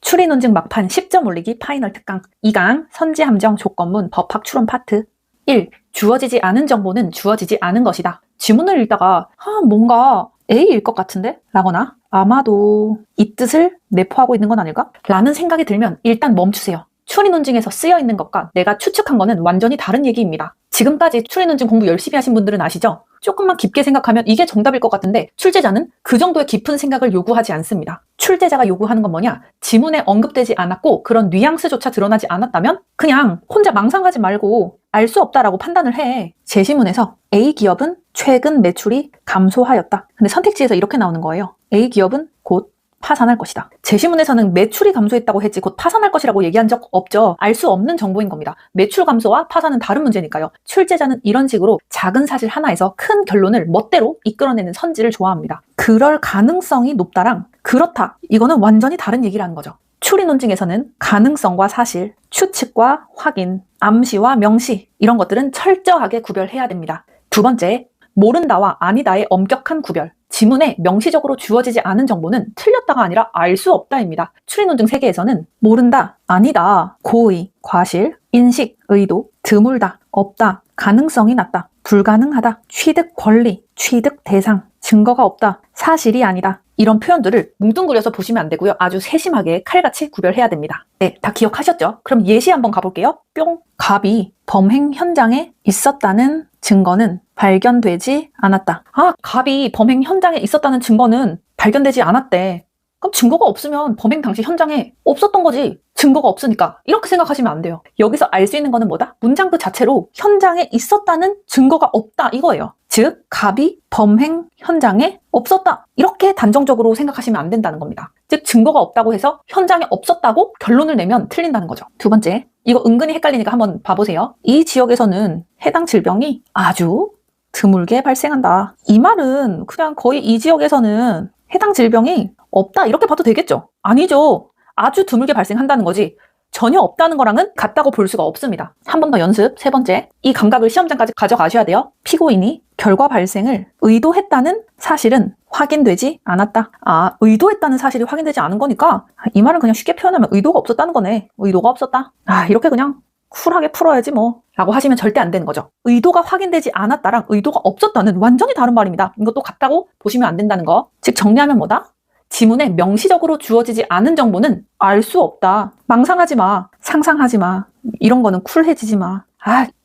추리 논증 막판 10점 올리기 파이널 특강 2강 선지 함정 조건문 법학 추론 파트 1. 주어지지 않은 정보는 주어지지 않은 것이다. 지문을 읽다가 뭔가 A일 것 같은데? 라거나 아마도 이 뜻을 내포하고 있는 건 아닐까? 라는 생각이 들면 일단 멈추세요. 추리 논증에서 쓰여 있는 것과 내가 추측한 거는 완전히 다른 얘기입니다. 지금까지 추리 논증 공부 열심히 하신 분들은 아시죠? 조금만 깊게 생각하면 이게 정답일 것 같은데 출제자는 그 정도의 깊은 생각을 요구하지 않습니다. 출제자가 요구하는 건 뭐냐? 지문에 언급되지 않았고 그런 뉘앙스조차 드러나지 않았다면 그냥 혼자 망상하지 말고 알 수 없다라고 판단을 해. 제시문에서 A 기업은 최근 매출이 감소하였다. 근데 선택지에서 이렇게 나오는 거예요. A 기업은 곧 파산할 것이다. 제시문에서는 매출이 감소했다고 했지 곧 파산할 것이라고 얘기한 적 없죠. 알 수 없는 정보인 겁니다. 매출 감소와 파산은 다른 문제니까요. 출제자는 이런 식으로 작은 사실 하나에서 큰 결론을 멋대로 이끌어내는 선지를 좋아합니다. 그럴 가능성이 높다랑 그렇다. 이거는 완전히 다른 얘기라는 거죠. 추리 논증에서는 가능성과 사실, 추측과 확인, 암시와 명시 이런 것들은 철저하게 구별해야 됩니다. 두 번째, 모른다와 아니다의 엄격한 구별. 지문에 명시적으로 주어지지 않은 정보는 틀렸다가 아니라 알 수 없다입니다. 추리 논증 세계에서는 모른다, 아니다, 고의, 과실, 인식, 의도, 드물다, 없다, 가능성이 낮다, 불가능하다, 취득 권리, 취득 대상, 증거가 없다, 사실이 아니다. 이런 표현들을 뭉뚱그려서 보시면 안 되고요. 아주 세심하게 칼같이 구별해야 됩니다. 네, 다 기억하셨죠? 그럼 예시 한번 가볼게요. 뿅! 갑이 범행 현장에 있었다는 증거는 발견되지 않았다. 갑이 범행 현장에 있었다는 증거는 발견되지 않았대. 그럼 증거가 없으면 범행 당시 현장에 없었던 거지. 증거가 없으니까. 이렇게 생각하시면 안 돼요. 여기서 알 수 있는 거는 뭐다? 문장 그 자체로 현장에 있었다는 증거가 없다. 이거예요. 즉, 갑이 범행 현장에 없었다. 이렇게 단정적으로 생각하시면 안 된다는 겁니다. 즉, 증거가 없다고 해서 현장에 없었다고 결론을 내면 틀린다는 거죠. 두 번째, 이거 은근히 헷갈리니까 한번 봐보세요. 이 지역에서는 해당 질병이 아주 드물게 발생한다. 이 말은 그냥 거의 이 지역에서는 해당 질병이 없다 이렇게 봐도 되겠죠? 아니죠. 아주 드물게 발생한다는 거지 전혀 없다는 거랑은 같다고 볼 수가 없습니다. 한 번 더 연습. 세 번째, 이 감각을 시험장까지 가져가셔야 돼요. 피고인이 결과 발생을 의도했다는 사실은 확인되지 않았다. 의도했다는 사실이 확인되지 않은 거니까 이 말은 그냥 쉽게 표현하면 의도가 없었다는 거네. 의도가 없었다. 이렇게 그냥 쿨하게 풀어야지 뭐 라고 하시면 절대 안 되는 거죠. 의도가 확인되지 않았다랑 의도가 없었다는 완전히 다른 말입니다. 이것도 같다고 보시면 안 된다는 거. 즉 정리하면 뭐다? 지문에 명시적으로 주어지지 않은 정보는 알 수 없다. 망상하지 마. 상상하지 마. 이런 거는 쿨해지지 마.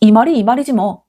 이 말이 이 말이지 뭐.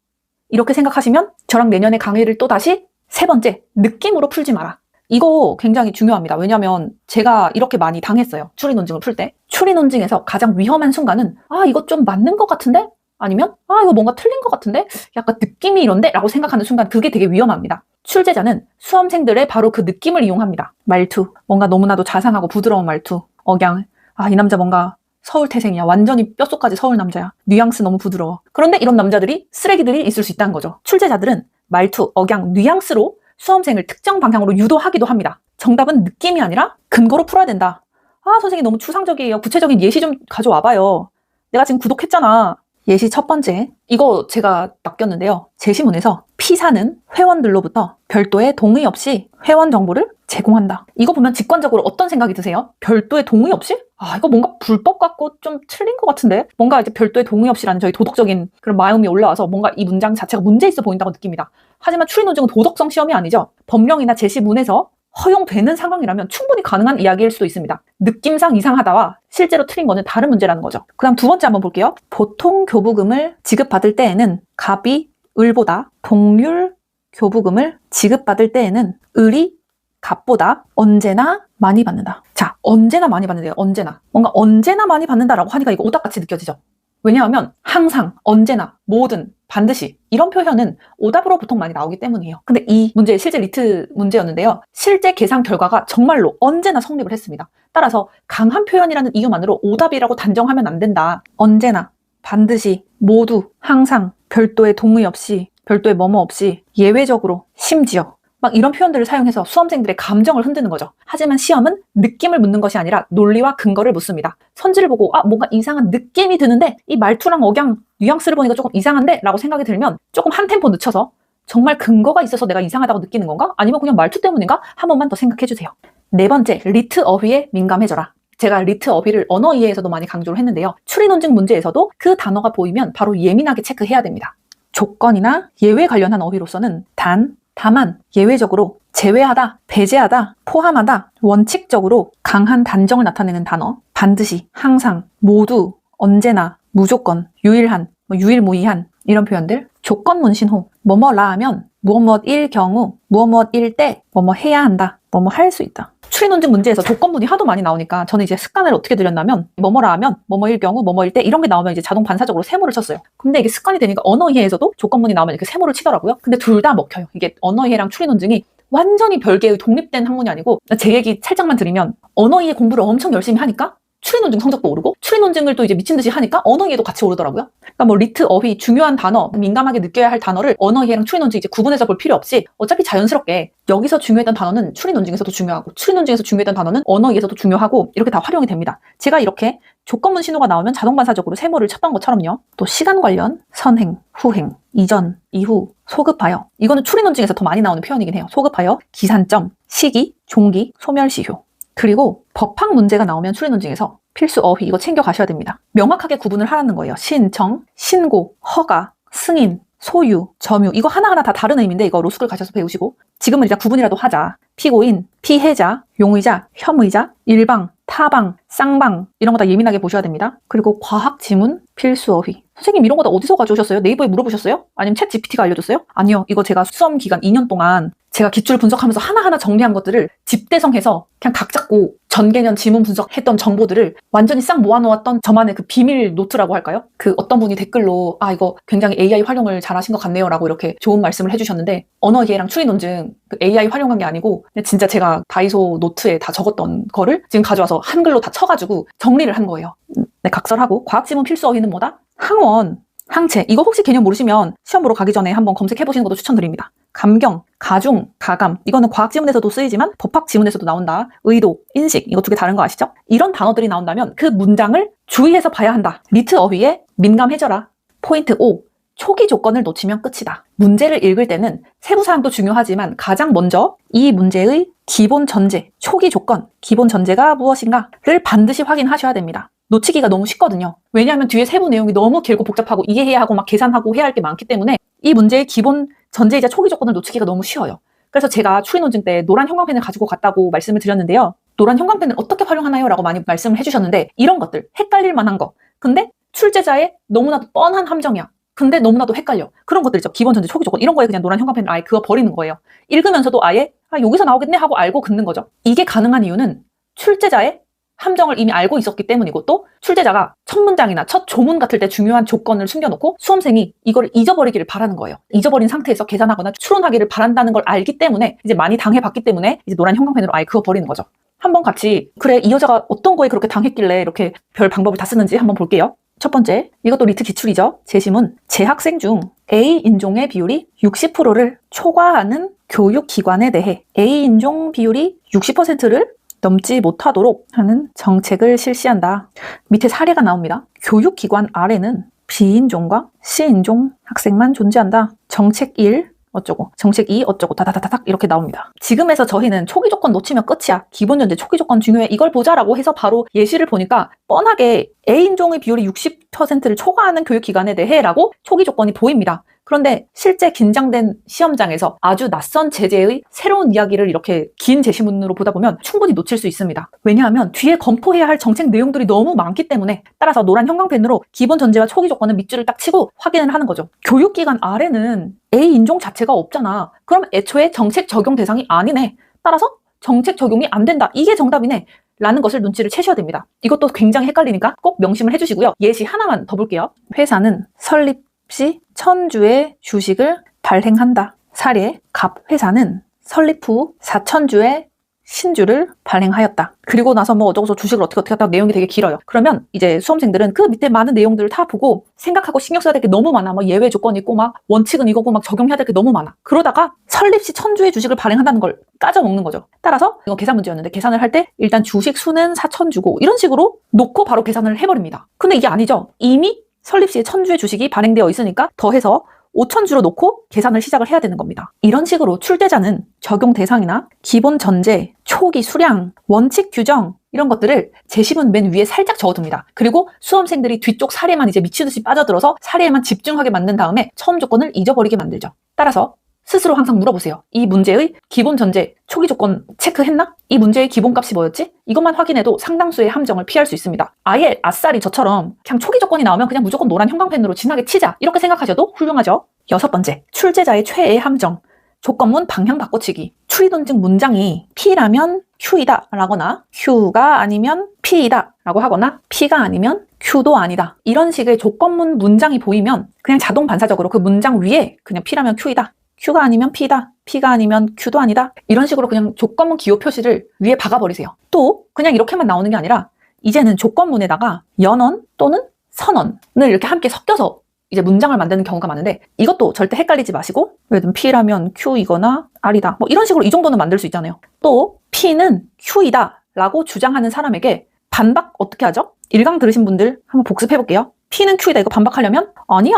이렇게 생각하시면 저랑 내년에 강의를 또 다시 세 번째, 느낌으로 풀지 마라. 이거 굉장히 중요합니다. 왜냐면 제가 이렇게 많이 당했어요. 추리 논증을 풀 때. 추리 논증에서 가장 위험한 순간은 이거 좀 맞는 것 같은데? 아니면 이거 뭔가 틀린 것 같은데? 약간 느낌이 이런데? 라고 생각하는 순간 그게 되게 위험합니다. 출제자는 수험생들의 바로 그 느낌을 이용합니다. 말투, 뭔가 너무나도 자상하고 부드러운 말투, 억양, 이 남자 뭔가 서울 태생이야. 완전히 뼛속까지 서울 남자야. 뉘앙스 너무 부드러워. 그런데 이런 남자들이 쓰레기들이 있을 수 있다는 거죠. 출제자들은 말투, 억양, 뉘앙스로 수험생을 특정 방향으로 유도하기도 합니다. 정답은 느낌이 아니라 근거로 풀어야 된다. 선생님 너무 추상적이에요. 구체적인 예시 좀 가져와봐요. 내가 지금 구독했잖아. 예시 첫 번째, 이거 제가 맡겼는데요. 제시문에서 P사는 회원들로부터 별도의 동의 없이 회원 정보를 제공한다. 이거 보면 직관적으로 어떤 생각이 드세요? 별도의 동의 없이? 이거 뭔가 불법 같고 좀 틀린 것 같은데? 뭔가 이제 별도의 동의 없이라는 저희 도덕적인 그런 마음이 올라와서 뭔가 이 문장 자체가 문제 있어 보인다고 느낍니다. 하지만 추리 논증은 도덕성 시험이 아니죠. 법령이나 제시문에서 허용되는 상황이라면 충분히 가능한 이야기일 수도 있습니다. 느낌상 이상하다와 실제로 틀린 거는 다른 문제라는 거죠. 그 다음 두 번째 한번 볼게요. 보통 교부금을 지급받을 때에는 갑이 을보다 동률 교부금을 지급받을 때에는 을이 갑보다 언제나 많이 받는다. 자, 언제나 많이 받는데요. 언제나. 뭔가 언제나 많이 받는다라고 하니까 이거 오답같이 느껴지죠. 왜냐하면 항상, 언제나, 모든, 반드시 이런 표현은 오답으로 보통 많이 나오기 때문이에요. 근데 이 문제 실제 리트 문제였는데요. 실제 계산 결과가 정말로 언제나 성립을 했습니다. 따라서 강한 표현이라는 이유만으로 오답이라고 단정하면 안 된다. 언제나, 반드시, 모두, 항상, 별도의 동의 없이, 별도의 뭐뭐 없이, 예외적으로, 심지어 막 이런 표현들을 사용해서 수험생들의 감정을 흔드는 거죠. 하지만 시험은 느낌을 묻는 것이 아니라 논리와 근거를 묻습니다. 선지를 보고 뭔가 이상한 느낌이 드는데 이 말투랑 억양, 뉘앙스를 보니까 조금 이상한데? 라고 생각이 들면 조금 한 템포 늦춰서 정말 근거가 있어서 내가 이상하다고 느끼는 건가? 아니면 그냥 말투 때문인가? 한 번만 더 생각해 주세요. 네 번째, 리트 어휘에 민감해져라. 제가 리트 어휘를 언어 이해에서도 많이 강조를 했는데요. 추리 논증 문제에서도 그 단어가 보이면 바로 예민하게 체크해야 됩니다. 조건이나 예외 관련한 어휘로서는 단, 다만, 예외적으로, 제외하다, 배제하다, 포함하다, 원칙적으로 강한 단정을 나타내는 단어, 반드시, 항상, 모두, 언제나, 무조건, 유일한, 유일무이한 이런 표현들. 조건문 신호, 뭐뭐라 하면 무엇무엇일 경우, 무엇무엇일 때, 뭐뭐 해야 한다, 뭐뭐 할 수 있다. 추리 논증 문제에서 조건문이 하도 많이 나오니까 저는 이제 습관을 어떻게 들였냐면 뭐뭐라 하면 뭐뭐일 경우 뭐뭐일 때 이런 게 나오면 이제 자동 반사적으로 세모를 쳤어요. 근데 이게 습관이 되니까 언어 이해에서도 조건문이 나오면 이렇게 세모를 치더라고요. 근데 둘 다 먹혀요. 이게 언어 이해랑 추리 논증이 완전히 별개의 독립된 학문이 아니고, 제 얘기 살짝만 드리면 언어 이해 공부를 엄청 열심히 하니까 추리 논증 성적도 오르고, 추리 논증을 또 이제 미친 듯이 하니까 언어 이해도 같이 오르더라고요. 그러니까 뭐 리트 어휘 중요한 단어, 민감하게 느껴야 할 단어를 언어 이해랑 추리 논증 이제 구분해서 볼 필요 없이 어차피 자연스럽게 여기서 중요했던 단어는 추리 논증에서도 중요하고, 추리 논증에서 중요했던 단어는 언어 이해에서도 중요하고, 이렇게 다 활용이 됩니다. 제가 이렇게 조건문 신호가 나오면 자동 반사적으로 세모를 쳤던 것처럼요. 또 시간 관련, 선행, 후행, 이전, 이후, 소급하여. 이거는 추리 논증에서 더 많이 나오는 표현이긴 해요. 소급하여, 기산점, 시기, 종기, 소멸시효. 그리고 법학 문제가 나오면 추리 논증에서 필수 어휘 이거 챙겨 가셔야 됩니다. 명확하게 구분을 하라는 거예요. 신청, 신고, 허가, 승인, 소유, 점유. 이거 하나하나 다 다른 의미인데 이거 로스쿨 가셔서 배우시고, 지금은 일단 구분이라도 하자. 피고인, 피해자, 용의자, 혐의자, 일방, 타방, 쌍방 이런 거 다 예민하게 보셔야 됩니다. 그리고 과학 지문, 필수 어휘. 선생님 이런 거 다 어디서 가져오셨어요? 네이버에 물어보셨어요? 아니면 챗 GPT가 알려줬어요? 아니요. 이거 제가 수험 기간 2년 동안 제가 기출 분석하면서 하나하나 정리한 것들을 집대성해서 그냥 각 잡고 전개년 지문 분석했던 정보들을 완전히 싹 모아놓았던 저만의 그 비밀 노트라고 할까요? 그 어떤 분이 댓글로 이거 굉장히 AI 활용을 잘하신 것 같네요 라고 이렇게 좋은 말씀을 해주셨는데, 언어 이해랑 추리 논증 그 AI 활용한 게 아니고 진짜 제가 다이소 노트에 다 적었던 거를 지금 가져와서 한글로 다 쳐가지고 정리를 한 거예요. 네, 각설하고. 과학 지문 필수 어휘는 뭐다? 항원, 항체. 이거 혹시 개념 모르시면 시험 보러 가기 전에 한번 검색해보시는 것도 추천드립니다. 감경, 가중, 가감. 이거는 과학 지문에서도 쓰이지만 법학 지문에서도 나온다. 의도, 인식. 이거 두 개 다른 거 아시죠? 이런 단어들이 나온다면 그 문장을 주의해서 봐야 한다. 리트 어휘에 민감해져라. 포인트 5. 초기 조건을 놓치면 끝이다. 문제를 읽을 때는 세부 사항도 중요하지만 가장 먼저 이 문제의 기본 전제, 초기 조건, 기본 전제가 무엇인가를 반드시 확인하셔야 됩니다. 놓치기가 너무 쉽거든요. 왜냐하면 뒤에 세부 내용이 너무 길고 복잡하고 이해해야 하고 막 계산하고 해야 할 게 많기 때문에 이 문제의 기본 전제이자 초기 조건을 놓치기가 너무 쉬워요. 그래서 제가 추리 논증 때 노란 형광펜을 가지고 갔다고 말씀을 드렸는데요. 노란 형광펜을 어떻게 활용하나요? 라고 많이 말씀을 해주셨는데, 이런 것들, 헷갈릴 만한 거. 근데 출제자의 너무나도 뻔한 함정이야. 근데 너무나도 헷갈려. 그런 것들 있죠. 기본 전제, 초기 조건. 이런 거에 그냥 노란 형광펜을 아예 그어 버리는 거예요. 읽으면서도 아예 여기서 나오겠네 하고 알고 긋는 거죠. 이게 가능한 이유는 출제자의 함정을 이미 알고 있었기 때문이고, 또 출제자가 첫 문장이나 첫 조문 같을 때 중요한 조건을 숨겨놓고 수험생이 이걸 잊어버리기를 바라는 거예요. 잊어버린 상태에서 계산하거나 추론하기를 바란다는 걸 알기 때문에, 이제 많이 당해봤기 때문에 이제 노란 형광펜으로 아예 그어버리는 거죠. 한번 같이 그래 이 여자가 어떤 거에 그렇게 당했길래 이렇게 별 방법을 다 쓰는지 한번 볼게요. 첫 번째, 이것도 리트 기출이죠. 제시문. 재학생 중 A 인종의 비율이 60%를 초과하는 교육기관에 대해 A 인종 비율이 60%를 넘지 못하도록 하는 정책을 실시한다. 밑에 사례가 나옵니다. 교육기관 아래는 B인종과 C인종 학생만 존재한다. 정책 1 어쩌고, 정책 2 어쩌고 다다다닥 이렇게 나옵니다. 지금에서 저희는 초기 조건 놓치면 끝이야. 기본 전제 초기 조건 중요해. 이걸 보자라고 해서 바로 예시를 보니까 뻔하게 A인종의 비율이 60%를 초과하는 교육기관에 대해 라고 초기 조건이 보입니다. 그런데 실제 긴장된 시험장에서 아주 낯선 제재의 새로운 이야기를 이렇게 긴 제시문으로 보다 보면 충분히 놓칠 수 있습니다. 왜냐하면 뒤에 검토해야 할 정책 내용들이 너무 많기 때문에, 따라서 노란 형광펜으로 기본 전제와 초기 조건은 밑줄을 딱 치고 확인을 하는 거죠. 교육기관 아래는 A 인종 자체가 없잖아. 그럼 애초에 정책 적용 대상이 아니네. 따라서 정책 적용이 안 된다. 이게 정답이네. 라는 것을 눈치를 채셔야 됩니다. 이것도 굉장히 헷갈리니까 꼭 명심을 해주시고요. 예시 하나만 더 볼게요. 회사는 설립 시 1000주의 주식을 발행한다. 사례, 갑 회사는 설립 후 4000주의 신주를 발행하였다. 그리고 나서 뭐 어쩌고저쩌고 주식을 어떻게 하다가 내용이 되게 길어요. 그러면 이제 수험생들은 그 밑에 많은 내용들을 다 보고 생각하고 신경 써야 될 게 너무 많아. 뭐 예외 조건이 있고 막 원칙은 이거고 막 적용해야 될 게 너무 많아. 그러다가 설립 시 1000주의 주식을 발행한다는 걸 까져먹는 거죠. 따라서 이거 계산 문제였는데, 계산을 할 때 일단 주식 수는 4000주고 이런 식으로 놓고 바로 계산을 해버립니다. 근데 이게 아니죠. 이미 설립 시에 1000주의 주식이 발행되어 있으니까 더해서 5,000주로 놓고 계산을 시작을 해야 되는 겁니다. 이런 식으로 출제자는 적용 대상이나 기본 전제, 초기 수량, 원칙 규정 이런 것들을 제시문 맨 위에 살짝 적어둡니다. 그리고 수험생들이 뒤쪽 사례만 이제 미치듯이 빠져들어서 사례에만 집중하게 만든 다음에 처음 조건을 잊어버리게 만들죠. 따라서 스스로 항상 물어보세요. 이 문제의 기본 전제, 초기 조건 체크했나? 이 문제의 기본값이 뭐였지? 이것만 확인해도 상당수의 함정을 피할 수 있습니다. 아예 아싸리 저처럼 그냥 초기 조건이 나오면 그냥 무조건 노란 형광펜으로 진하게 치자 이렇게 생각하셔도 훌륭하죠. 6번째, 출제자의 최애 함정. 조건문 방향 바꿔치기. 추리논증 문장이 P라면 Q이다 라거나 Q가 아니면 P이다 라고 하거나 P가 아니면 Q도 아니다. 이런 식의 조건문 문장이 보이면 그냥 자동 반사적으로 그 문장 위에 그냥 P라면 Q이다. Q가 아니면 P다. P가 아니면 Q도 아니다. 이런 식으로 그냥 조건문 기호 표시를 위에 박아버리세요. 또 그냥 이렇게만 나오는 게 아니라 이제는 조건문에다가 연언 또는 선언을 이렇게 함께 섞여서 이제 문장을 만드는 경우가 많은데 이것도 절대 헷갈리지 마시고 예를 들면 P라면 Q이거나 R이다. 뭐 이런 식으로 이 정도는 만들 수 있잖아요. 또 P는 Q이다 라고 주장하는 사람에게 반박 어떻게 하죠? 1강 들으신 분들 한번 복습해볼게요. P는 Q이다 이거 반박하려면 아니야.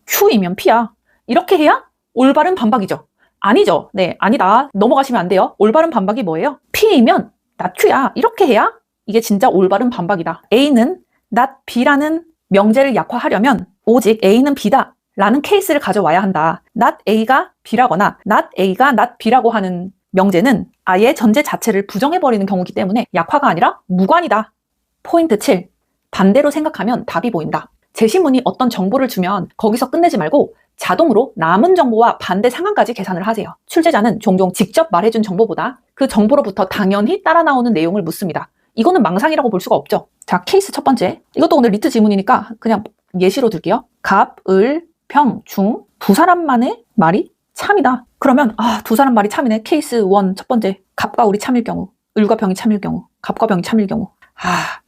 Q이면 P야. 이렇게 해야 올바른 반박이죠. 아니죠. 네, 아니다. 넘어가시면 안 돼요. 올바른 반박이 뭐예요? P이면 not Q야. 이렇게 해야 이게 진짜 올바른 반박이다. A는 not B라는 명제를 약화하려면 오직 A는 B다 라는 케이스를 가져와야 한다. not A가 B라거나 not A가 not B라고 하는 명제는 아예 전제 자체를 부정해버리는 경우이기 때문에 약화가 아니라 무관이다. 포인트 7. 반대로 생각하면 답이 보인다. 제시문이 어떤 정보를 주면 거기서 끝내지 말고 자동으로 남은 정보와 반대 상황까지 계산을 하세요. 출제자는 종종 직접 말해준 정보보다 그 정보로부터 당연히 따라 나오는 내용을 묻습니다. 이거는 망상이라고 볼 수가 없죠. 자, 케이스 첫 번째. 이것도 오늘 리트 지문이니까 그냥 예시로 들게요. 갑, 을, 병, 중. 두 사람만의 말이 참이다. 그러면 두 사람 말이 참이네. 케이스 1 첫 번째. 갑과 을이 참일 경우, 을과 병이 참일 경우, 갑과 병이 참일 경우.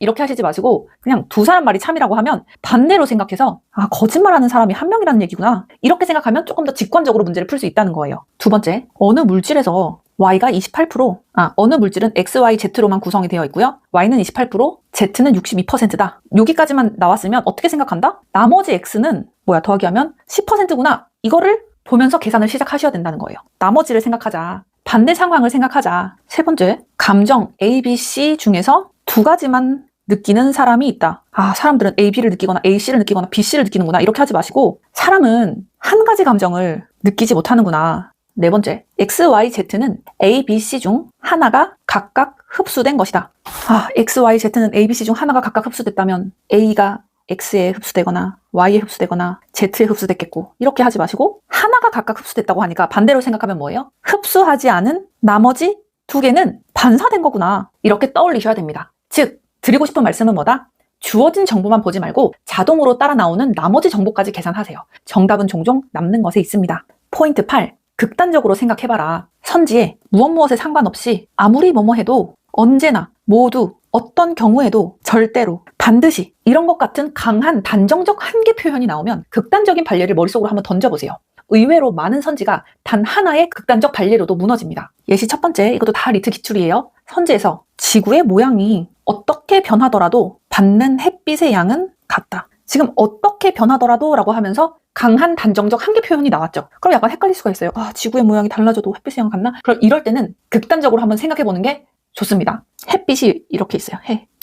이렇게 하시지 마시고 그냥 두 사람 말이 참이라고 하면 반대로 생각해서 거짓말하는 사람이 한 명이라는 얘기구나. 이렇게 생각하면 조금 더 직관적으로 문제를 풀 수 있다는 거예요. 두 번째, 어느 물질에서 Y가 28%, 어느 물질은 X, Y, Z로만 구성이 되어 있고요. Y는 28%, Z는 62%다. 여기까지만 나왔으면 어떻게 생각한다? 나머지 X는 더하기하면 10%구나. 이거를 보면서 계산을 시작하셔야 된다는 거예요. 나머지를 생각하자. 반대 상황을 생각하자. 세 번째, 감정 A, B, C 중에서 두 가지만 느끼는 사람이 있다. 사람들은 A, B를 느끼거나 A, C를 느끼거나 B, C를 느끼는구나. 이렇게 하지 마시고 사람은 한 가지 감정을 느끼지 못하는구나. 네 번째, X, Y, Z는 A, B, C 중 하나가 각각 흡수된 것이다. X, Y, Z는 A, B, C 중 하나가 각각 흡수됐다면 A가 X에 흡수되거나 Y에 흡수되거나 Z에 흡수됐겠고 이렇게 하지 마시고 하나가 각각 흡수됐다고 하니까 반대로 생각하면 뭐예요? 흡수하지 않은 나머지 두 개는 반사된 거구나. 이렇게 떠올리셔야 됩니다. 즉, 드리고 싶은 말씀은 뭐다? 주어진 정보만 보지 말고 자동으로 따라 나오는 나머지 정보까지 계산하세요. 정답은 종종 남는 것에 있습니다. 포인트 8. 극단적으로 생각해봐라. 선지에 무엇에 상관없이 아무리 뭐뭐 해도 언제나 모두 어떤 경우에도 절대로 반드시 이런 것 같은 강한 단정적 한계 표현이 나오면 극단적인 반례를 머릿속으로 한번 던져보세요. 의외로 많은 선지가 단 하나의 극단적 반례로도 무너집니다. 예시 첫 번째, 이것도 다 리트 기출이에요. 선지에서 지구의 모양이 어떻게 변하더라도 받는 햇빛의 양은 같다. 지금 어떻게 변하더라도 라고 하면서 강한 단정적 한계 표현이 나왔죠. 그럼 약간 헷갈릴 수가 있어요. 지구의 모양이 달라져도 햇빛의 양 같나? 그럼 이럴 때는 극단적으로 한번 생각해보는 게 좋습니다. 햇빛이 이렇게 있어요.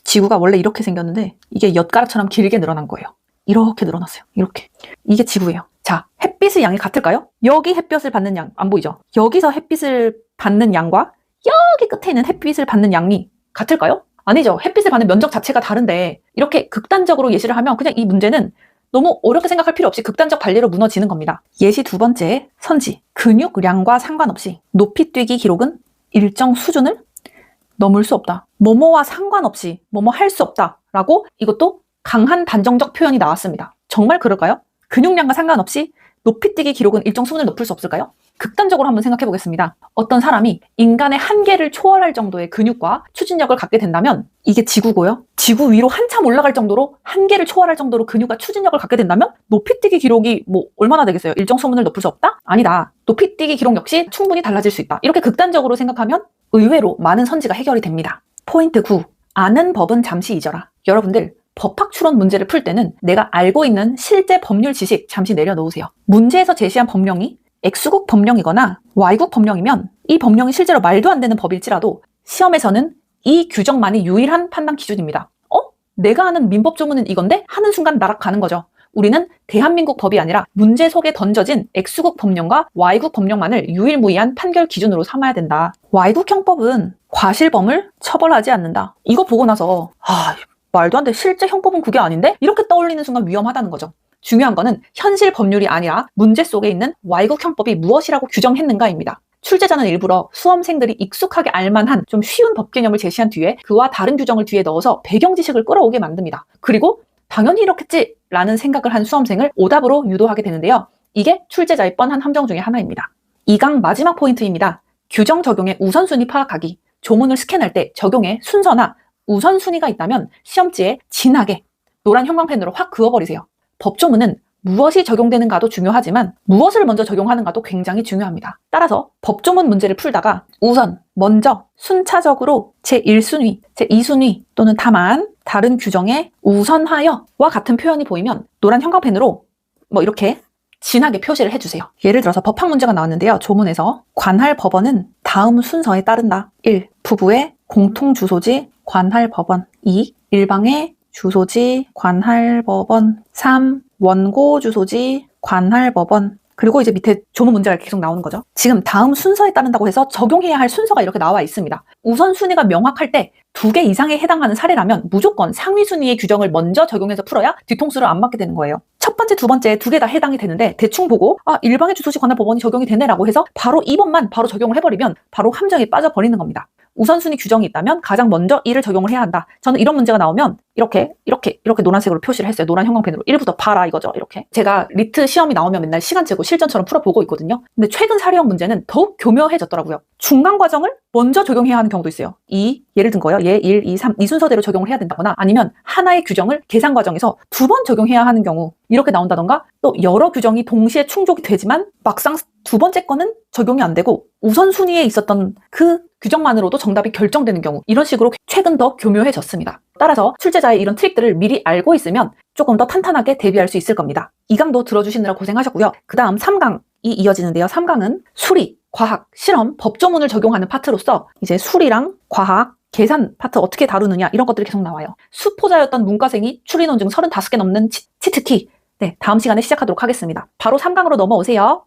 지구가 원래 이렇게 생겼는데 이게 엿가락처럼 길게 늘어난 거예요. 이렇게 늘어났어요. 이렇게. 이게 지구예요. 자, 햇빛의 양이 같을까요? 여기 햇볕을 받는 양 안 보이죠? 여기서 햇빛을 받는 양과 여기 끝에 있는 햇빛을 받는 양이 같을까요? 아니죠. 햇빛을 받는 면적 자체가 다른데 이렇게 극단적으로 예시를 하면 그냥 이 문제는 너무 어렵게 생각할 필요 없이 극단적 반례로 무너지는 겁니다. 예시 두 번째, 선지. 근육량과 상관없이 높이 뛰기 기록은 일정 수준을 넘을 수 없다. 뭐뭐와 상관없이 뭐뭐 할 수 없다 라고 이것도 강한 단정적 표현이 나왔습니다. 정말 그럴까요? 근육량과 상관없이 높이뛰기 기록은 일정 수준을 높일 수 없을까요? 극단적으로 한번 생각해 보겠습니다. 어떤 사람이 인간의 한계를 초월할 정도의 근육과 추진력을 갖게 된다면 이게 지구고요. 지구 위로 한참 올라갈 정도로 한계를 초월할 정도로 근육과 추진력을 갖게 된다면 높이뛰기 기록이 얼마나 되겠어요? 일정 수준을 높일 수 없다? 아니다. 높이뛰기 기록 역시 충분히 달라질 수 있다. 이렇게 극단적으로 생각하면 의외로 많은 선지가 해결이 됩니다. 포인트 9. 아는 법은 잠시 잊어라. 여러분들 법학 추론 문제를 풀 때는 내가 알고 있는 실제 법률 지식 잠시 내려놓으세요. 문제에서 제시한 법령이 X국 법령이거나 Y국 법령이면 이 법령이 실제로 말도 안 되는 법일지라도 시험에서는 이 규정만이 유일한 판단 기준입니다. 내가 아는 민법 조문은 이건데? 하는 순간 날아가는 거죠. 우리는 대한민국 법이 아니라 문제 속에 던져진 X국 법령과 Y국 법령만을 유일무이한 판결 기준으로 삼아야 된다. Y국 형법은 과실범을 처벌하지 않는다. 이거 보고 나서 말도 안 돼. 실제 형법은 그게 아닌데? 이렇게 떠올리는 순간 위험하다는 거죠. 중요한 거는 현실 법률이 아니라 문제 속에 있는 Y국 형법이 무엇이라고 규정했는가입니다. 출제자는 일부러 수험생들이 익숙하게 알만한 좀 쉬운 법 개념을 제시한 뒤에 그와 다른 규정을 뒤에 넣어서 배경 지식을 끌어오게 만듭니다. 그리고 당연히 이렇겠지 라는 생각을 한 수험생을 오답으로 유도하게 되는데요. 이게 출제자의 뻔한 함정 중에 하나입니다. 2강 마지막 포인트입니다. 규정 적용의 우선순위 파악하기. 조문을 스캔할 때 적용의 순서나 우선순위가 있다면 시험지에 진하게 노란 형광펜으로 확 그어버리세요. 법조문은 무엇이 적용되는가도 중요하지만 무엇을 먼저 적용하는가도 굉장히 중요합니다. 따라서 법조문 문제를 풀다가 우선, 먼저, 순차적으로 제1순위, 제2순위 또는 다만 다른 규정에 우선하여와 같은 표현이 보이면 노란 형광펜으로 이렇게 진하게 표시를 해주세요. 예를 들어서 법학 문제가 나왔는데요. 조문에서 관할 법원은 다음 순서에 따른다. 1. 부부의 공통주소지 관할법원. 2. 일방의 주소지 관할법원. 3. 원고 주소지 관할법원. 그리고 이제 밑에 조문 문제가 계속 나오는 거죠. 지금 다음 순서에 따른다고 해서 적용해야 할 순서가 이렇게 나와 있습니다. 우선순위가 명확할 때 2개 이상에 해당하는 사례라면 무조건 상위순위의 규정을 먼저 적용해서 풀어야 뒤통수를 안 맞게 되는 거예요. 첫 번째, 두 번째 2개 다 해당이 되는데 대충 보고 일방의 주소지 관할법원이 적용이 되네라고 해서 바로 2번만 바로 적용을 해버리면 바로 함정에 빠져버리는 겁니다. 우선순위 규정이 있다면 가장 먼저 이를 적용을 해야 한다. 저는 이런 문제가 나오면 이렇게 노란색으로 표시를 했어요. 노란 형광펜으로 1부터 봐라 이거죠. 이렇게. 제가 리트 시험이 나오면 맨날 시간 재고 실전처럼 풀어보고 있거든요. 근데 최근 사례형 문제는 더욱 교묘해졌더라고요. 중간 과정을 먼저 적용해야 하는 경우도 있어요. 예를 든 거예요. 1, 2, 3 이 순서대로 적용을 해야 된다거나 아니면 하나의 규정을 계산 과정에서 2번 적용해야 하는 경우 이렇게 나온다던가 또 여러 규정이 동시에 충족이 되지만 막상 두 번째 거는 적용이 안 되고 우선순위에 있었던 그 규정만으로도 정답이 결정되는 경우 이런 식으로 최근 더 교묘해졌습니다. 따라서 출제자의 이런 트릭들을 미리 알고 있으면 조금 더 탄탄하게 대비할 수 있을 겁니다. 2강도 들어주시느라 고생하셨고요. 그 다음 3강이 이어지는데요. 3강은 수리, 과학, 실험, 법조문을 적용하는 파트로서 이제 수리랑 과학, 계산 파트 어떻게 다루느냐 이런 것들이 계속 나와요. 수포자였던 문과생이 추리 논증 35개 넘는 치트키. 네, 다음 시간에 시작하도록 하겠습니다. 바로 3강으로 넘어오세요.